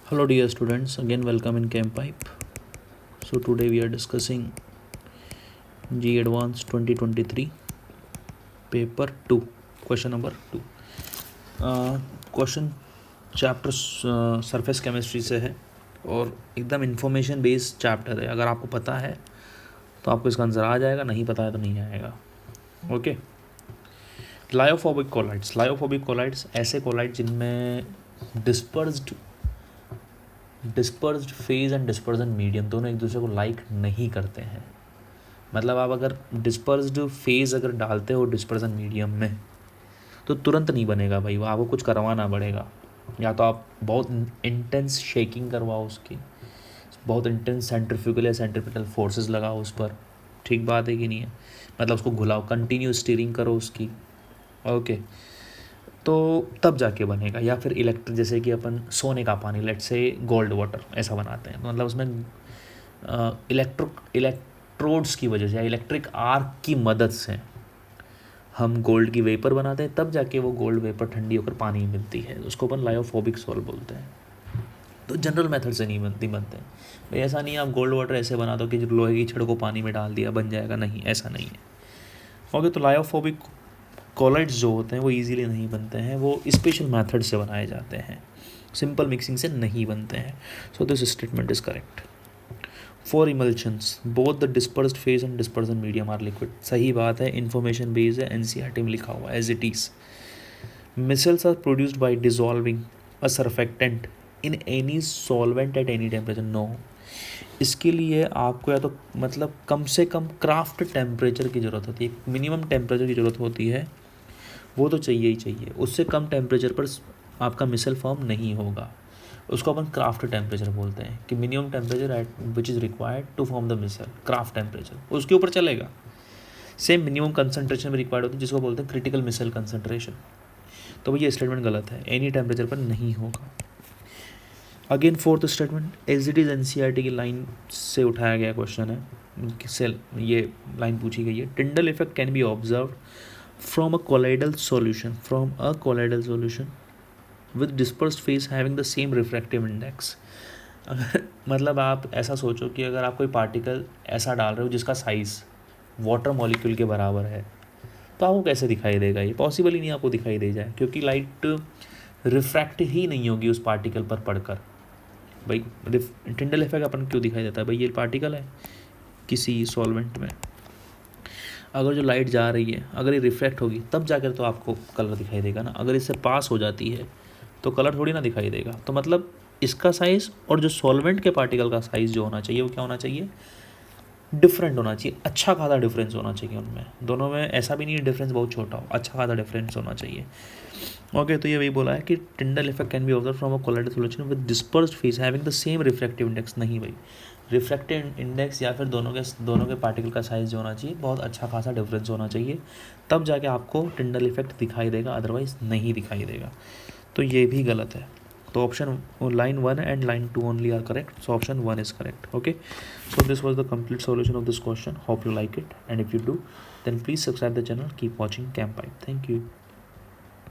Hello dear students, again welcome in ChemPipe. So today we are discussing G Advanced 2023 paper 2, question number 2. Question chapter surface chemistry से है और एकदम information based chapter है. अगर आपको पता है तो आपको इसका आंसर आ जाएगा, नहीं पता है तो नहीं आएगा. ओके. लायोफोबिक कोलाइड्स ऐसे कोलाइड जिनमें dispersed phase and dispersion medium दोनों एक दूसरे को लाइक नहीं करते हैं. मतलब आप अगर डिस्पर्स्ड फेज अगर डालते हो डिस्पर्जन मीडियम में तो तुरंत नहीं बनेगा भाई, वो आपको कुछ करवाना पड़ेगा. या तो आप बहुत इंटेंस शेकिंग करवाओ उसकी, बहुत इंटेंस सेंट्रीफ्यूगल या सेंट्रीपिटल फोर्सेस लगाओ उस पर. ठीक बात है कि नहीं है? मतलब उसको घुलाओ, कंटिन्यू स्टीयरिंग करो उसकी. ओके. तो तब जाके बनेगा. या फिर इलेक्ट्रिक, जैसे कि अपन सोने का पानी, लेट से गोल्ड वाटर ऐसा बनाते हैं, तो मतलब उसमें इलेक्ट्रोड्स की वजह से या इलेक्ट्रिक आर्क की मदद से हम गोल्ड की वेपर बनाते हैं, तब जाके वो गोल्ड वेपर ठंडी होकर पानी में मिलती है. उसको अपन लायोफोबिक सॉल्ट बोलते हैं. तो जनरल मेथड से नहीं बनते भाई. ऐसा नहीं है आप गोल्ड वाटर ऐसे बना दो कि लोहे की छड़ को पानी में डाल दिया बन जाएगा, नहीं, ऐसा नहीं है. ओके. तो लायोफोबिक कोलाइड्स जो होते हैं वो इजीली नहीं बनते हैं, वो स्पेशल मेथड से बनाए जाते हैं, सिंपल मिक्सिंग से नहीं बनते हैं. So this statement is correct. For emulsions both the dispersed phase and dispersion medium are liquid. सही बात है, इन्फॉर्मेशन बेस्ड है, एनसीईआरटी में लिखा हुआ as it is. Micelles are produced by dissolving a surfactant in any solvent at any temperature. No. इसके लिए आपको या तो मतलब कम से कम क्राफ्ट टेम्परेचर की ज़रूरत होती है, मिनिमम टेम्परेचर की ज़रूरत होती है, वो तो चाहिए ही चाहिए. उससे कम टेम्परेचर पर आपका मिसल फॉर्म नहीं होगा. उसको अपन क्राफ्ट टेम्परेचर बोलते हैं कि minimum temperature at which is required to form the micelle. Krafft temperature उसके ऊपर चलेगा. सेम मिनिमम कंसनट्रेशन में रिक्वायर्ड होती है जिसको बोलते हैं क्रिटिकल मिसल कंसनट्रेशन. तो भैया स्टेटमेंट गलत है, एनी टेम्परेचर पर नहीं होगा. Again fourth statement as it is NCERT की लाइन से उठाया गया क्वेश्चन है. सेल ये लाइन पूछी गई है. Tyndall effect can be observe from a colloidal solution with dispersed phase having the same refractive index. अगर मतलब आप ऐसा सोचो कि अगर आप कोई पार्टिकल ऐसा डाल रहे हो जिसका साइज़ वाटर मॉलिक्यूल के बराबर है, तो आपको कैसे दिखाई देगा? ये पॉसिबल ही नहीं आपको दिखाई दे जाए, क्योंकि लाइट रिफ्रैक्ट ही नहीं होगी उस पार्टिकल पर पड़कर. भाई टिंडल इफेक्ट अपन क्यों दिखाई देता है? भाई ये पार्टिकल है किसी सॉल्वेंट में, अगर जो लाइट जा रही है अगर ये रिफ्लेक्ट होगी तब जाकर तो आपको कलर दिखाई देगा ना. अगर इससे पास हो जाती है तो कलर थोड़ी ना दिखाई देगा. तो मतलब इसका साइज़ और जो सॉल्वेंट के पार्टिकल का साइज़ जो होना चाहिए वो क्या होना चाहिए? डिफरेंट होना चाहिए. अच्छा खासा डिफरेंस होना चाहिए उनमें दोनों में. ऐसा भी नहीं है डिफरेंस बहुत छोटा हो, अच्छा खासा डिफरेंस होना चाहिए. ओके. तो ये वही बोला है कि Tyndall effect can be observe from a colloidal solution with dispersed phase having the same refractive index. नहीं भाई, रिफ्रैक्टिव इंडेक्स या फिर दोनों के पार्टिकल का साइज़ जो होना चाहिए बहुत अच्छा खासा डिफरेंस होना चाहिए, तब जाके आपको टिंडल इफेक्ट दिखाई देगा, अदरवाइज नहीं दिखाई देगा. तो ये भी गलत है. तो option line 1 and line 2 only are correct. So option 1 is correct. Okay. So this was the complete solution of this question. Hope you like it, and if you do then please subscribe the channel. Keep watching ChemPipe. Thank you.